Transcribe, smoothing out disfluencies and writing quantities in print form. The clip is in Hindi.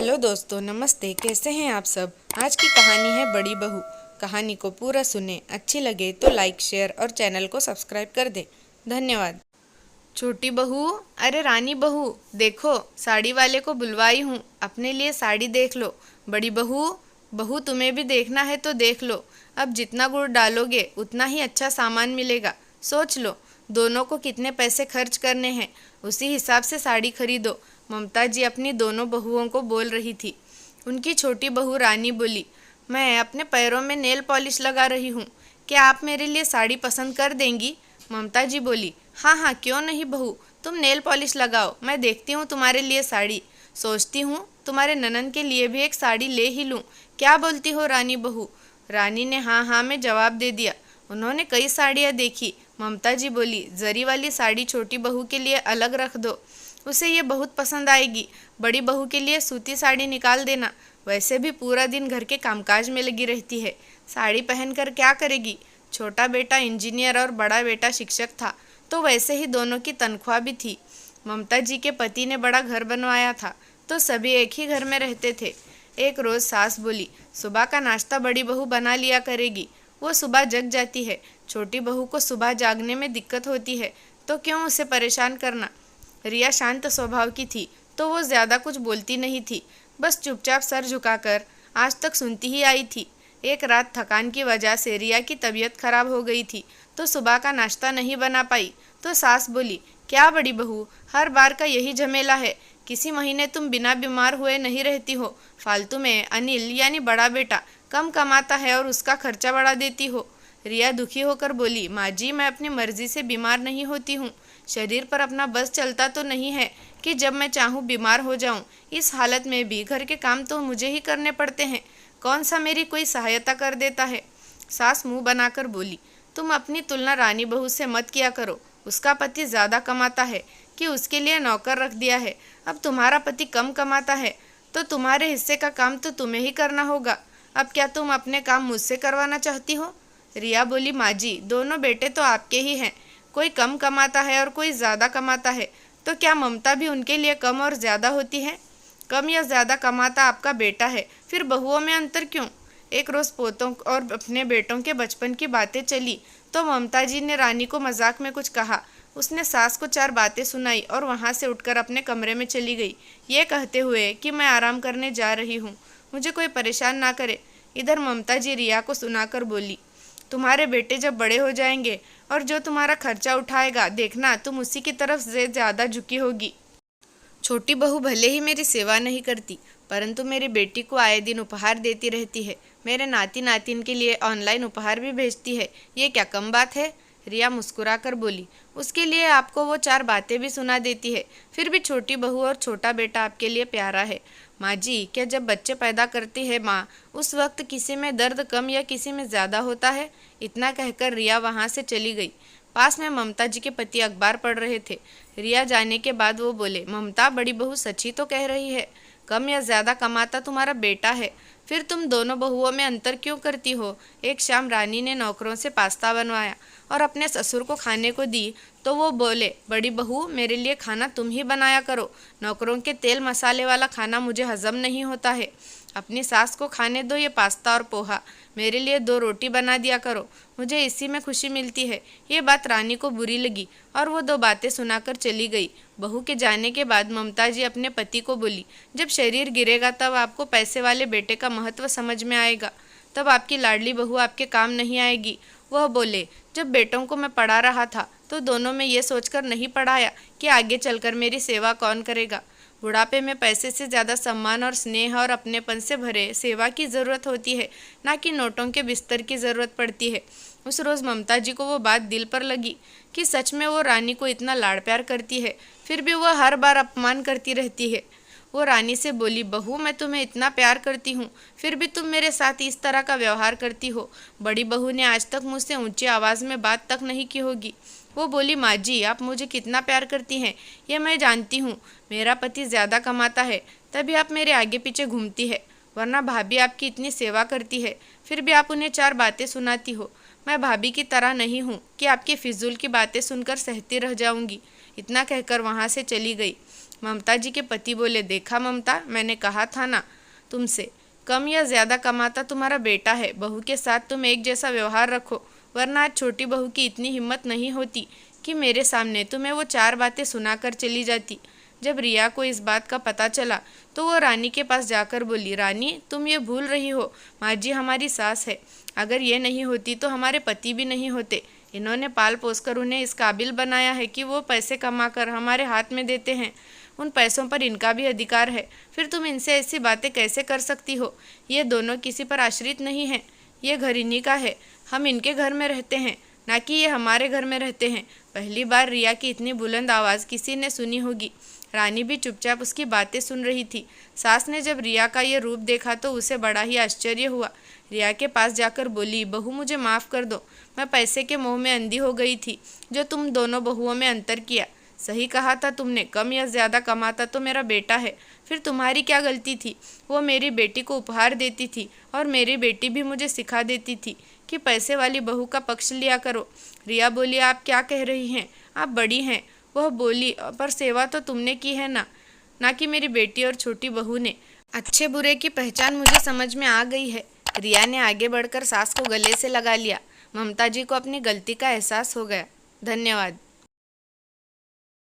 हेलो दोस्तों, नमस्ते। कैसे हैं आप सब। आज की कहानी है बड़ी बहू। कहानी को पूरा सुने, अच्छी लगे तो लाइक, शेयर और चैनल को सब्सक्राइब कर दें। धन्यवाद। छोटी बहू, अरे रानी बहू, देखो साड़ी वाले को बुलवाई हूँ, अपने लिए साड़ी देख लो। बड़ी बहू, बहू तुम्हें भी देखना है तो देख लो। अब जितना गुड़ डालोगे उतना ही अच्छा सामान मिलेगा। सोच लो दोनों को कितने पैसे खर्च करने हैं, उसी हिसाब से साड़ी खरीदो। ममता जी अपनी दोनों बहुओं को बोल रही थी। उनकी छोटी बहू रानी बोली, मैं अपने पैरों में नेल पॉलिश लगा रही हूँ, क्या आप मेरे लिए साड़ी पसंद कर देंगी। ममता जी बोली, हाँ हाँ क्यों नहीं बहू, तुम नेल पॉलिश लगाओ, मैं देखती हूँ तुम्हारे लिए साड़ी। सोचती हूँ तुम्हारे ननन के लिए भी एक साड़ी ले ही लूँ, क्या बोलती हो रानी बहू। रानी ने हाँ हाँ में जवाब दे दिया। उन्होंने कई साड़ियाँ देखी। ममता जी बोली, जरी वाली साड़ी छोटी बहू के लिए अलग रख दो, उसे ये बहुत पसंद आएगी। बड़ी बहू के लिए सूती साड़ी निकाल देना, वैसे भी पूरा दिन घर के कामकाज में लगी रहती है, साड़ी पहनकर क्या करेगी। छोटा बेटा इंजीनियर और बड़ा बेटा शिक्षक था, तो वैसे ही दोनों की तनख्वाह भी थी। ममता जी के पति ने बड़ा घर बनवाया था, तो सभी एक ही घर में रहते थे। एक रोज़ सास बोली, सुबह का नाश्ता बड़ी बहू बना लिया करेगी, वो सुबह जग जाती है। छोटी बहू को सुबह जागने में दिक्कत होती है, तो क्यों उसे परेशान करना। रिया शांत स्वभाव की थी, तो वो ज़्यादा कुछ बोलती नहीं थी, बस चुपचाप सर झुकाकर आज तक सुनती ही आई थी। एक रात थकान की वजह से रिया की तबीयत खराब हो गई थी, तो सुबह का नाश्ता नहीं बना पाई। तो सास बोली, क्या बड़ी बहू, हर बार का यही झमेला है, किसी महीने तुम बिना बीमार हुए नहीं रहती हो, फालतू में अनिल यानी बड़ा बेटा कम कमाता है और उसका खर्चा बढ़ा देती हो। रिया दुखी होकर बोली, माँ जी मैं अपनी मर्जी से बीमार नहीं होती हूँ, शरीर पर अपना बस चलता तो नहीं है कि जब मैं चाहूँ बीमार हो जाऊँ। इस हालत में भी घर के काम तो मुझे ही करने पड़ते हैं, कौन सा मेरी कोई सहायता कर देता है। सास मुंह बनाकर बोली, तुम अपनी तुलना रानी बहू से मत किया करो, उसका पति ज़्यादा कमाता है कि उसके लिए नौकर रख दिया है। अब तुम्हारा पति कम कमाता है तो तुम्हारे हिस्से का काम तो तुम्हें ही करना होगा। अब क्या तुम अपने काम मुझसे करवाना चाहती हो। रिया बोली, माँ जी दोनों बेटे तो आपके ही हैं, कोई कम कमाता है और कोई ज़्यादा कमाता है, तो क्या ममता भी उनके लिए कम और ज़्यादा होती है। कम या ज़्यादा कमाता आपका बेटा है, फिर बहुओं में अंतर क्यों। एक रोज़ पोतों और अपने बेटों के बचपन की बातें चली, तो ममता जी ने रानी को मजाक में कुछ कहा। उसने सास को 4 बातें सुनाई और वहाँ से उठकर अपने कमरे में चली गई, ये कहते हुए कि मैं आराम करने जा रही हूँ, मुझे कोई परेशान ना करे। इधर ममता जी रिया को सुनाकर बोली, तुम्हारे बेटे जब बड़े हो जाएंगे और जो तुम्हारा खर्चा उठाएगा, देखना तुम उसी की तरफ से ज़्यादा झुकी होगी। छोटी बहू भले ही मेरी सेवा नहीं करती, परंतु मेरी बेटी को आए दिन उपहार देती रहती है, मेरे नाती नातिन के लिए ऑनलाइन उपहार भी भेजती है, ये क्या कम बात है। रिया मुस्कुराकर बोली, उसके लिए आपको वो 4 बातें भी सुना देती है, फिर भी छोटी बहू और छोटा बेटा आपके लिए प्यारा है। माँ जी, क्या जब बच्चे पैदा करती है माँ, उस वक्त किसी में दर्द कम या किसी में ज़्यादा होता है। इतना कहकर रिया वहाँ से चली गई। पास में ममता जी के पति अखबार पढ़ रहे थे। रिया जाने के बाद वो बोले, ममता बड़ी बहू सच ही तो कह रही है, कम या ज़्यादा कमाता तुम्हारा बेटा है, फिर तुम दोनों बहुओं में अंतर क्यों करती हो। एक शाम रानी ने नौकरों से पास्ता बनवाया और अपने ससुर को खाने को दी, तो वो बोले, बड़ी बहू मेरे लिए खाना तुम ही बनाया करो, नौकरों के तेल मसाले वाला खाना मुझे हजम नहीं होता है। अपनी सास को खाने दो ये पास्ता और पोहा, मेरे लिए 2 रोटी बना दिया करो, मुझे इसी में खुशी मिलती है। ये बात रानी को बुरी लगी और वो 2 बातें सुनाकर चली गई। बहू के जाने के बाद ममता जी अपने पति को बोली, जब शरीर गिरेगा तब आपको पैसे वाले बेटे का महत्व समझ में आएगा, तब आपकी लाडली बहू आपके काम नहीं आएगी। वह बोले, जब बेटों को मैं पढ़ा रहा था तो दोनों में ये सोचकर नहीं पढ़ाया कि आगे चलकर मेरी सेवा कौन करेगा। बुढ़ापे में पैसे से ज़्यादा सम्मान और स्नेह और अपनेपन से भरे सेवा की ज़रूरत होती है, ना कि नोटों के बिस्तर की ज़रूरत पड़ती है। उस रोज़ ममता जी को वो बात दिल पर लगी कि सच में वो रानी को इतना लाड़ प्यार करती है, फिर भी वह हर बार अपमान करती रहती है। वो रानी से बोली, बहू मैं तुम्हें इतना प्यार करती हूँ, फिर भी तुम मेरे साथ इस तरह का व्यवहार करती हो। बड़ी बहू ने आज तक मुझसे ऊंची आवाज़ में बात तक नहीं की होगी। वो बोली, माँ जी आप मुझे कितना प्यार करती हैं ये मैं जानती हूँ, मेरा पति ज़्यादा कमाता है तभी आप मेरे आगे पीछे घूमती है, वरना भाभी आपकी इतनी सेवा करती है, फिर भी आप उन्हें 4 बातें सुनाती हो। मैं भाभी की तरह नहीं हूँ कि आपकी फिजूल की बातें सुनकर सहती रह जाऊँगी। इतना कहकर वहाँ से चली गई। ममता जी के पति बोले, देखा ममता, मैंने कहा था ना तुमसे, कम या ज़्यादा कमाता तुम्हारा बेटा है। बहू के साथ तुम एक जैसा व्यवहार रखो, वरना आज छोटी बहू की इतनी हिम्मत नहीं होती कि मेरे सामने तुम्हें वो 4 बातें सुनाकर चली जाती। जब रिया को इस बात का पता चला तो वो रानी के पास जाकर बोली, रानी तुम ये भूल रही हो, माँ जी हमारी सास है। अगर ये नहीं होती तो हमारे पति भी नहीं होते। इन्होंने पाल पोस कर उन्हें इस काबिल बनाया है कि वो पैसे कमाकर हमारे हाथ में देते हैं। उन पैसों पर इनका भी अधिकार है। फिर तुम इनसे ऐसी बातें कैसे कर सकती हो? ये दोनों किसी पर आश्रित नहीं हैं। ये घर इन्हीं का है। हम इनके घर में रहते हैं, ना कि ये हमारे घर में रहते हैं। पहली बार रिया की इतनी बुलंद आवाज़ किसी ने सुनी होगी। रानी भी चुपचाप उसकी बातें सुन रही थी। सास ने जब रिया का ये रूप देखा तो उसे बड़ा ही आश्चर्य हुआ। रिया के पास जाकर बोली, बहू मुझे माफ़ कर दो, मैं पैसे के मोह में अंधी हो गई थी जो तुम दोनों बहुओं में अंतर किया। सही कहा था तुमने, कम या ज़्यादा कमाता तो मेरा बेटा है। फिर तुम्हारी क्या गलती थी? वो मेरी बेटी को उपहार देती थी और मेरी बेटी भी मुझे सिखा देती थी कि पैसे वाली बहू का पक्ष लिया करो। रिया बोली, आप क्या कह रही हैं? आप बड़ी हैं। वह बोली, पर सेवा तो तुमने की है ना कि मेरी बेटी और छोटी बहू ने। अच्छे बुरे की पहचान मुझे समझ में आ गई है। रिया ने आगे बढ़कर सास को गले से लगा लिया। ममता जी को अपनी गलती का एहसास हो गया। धन्यवाद।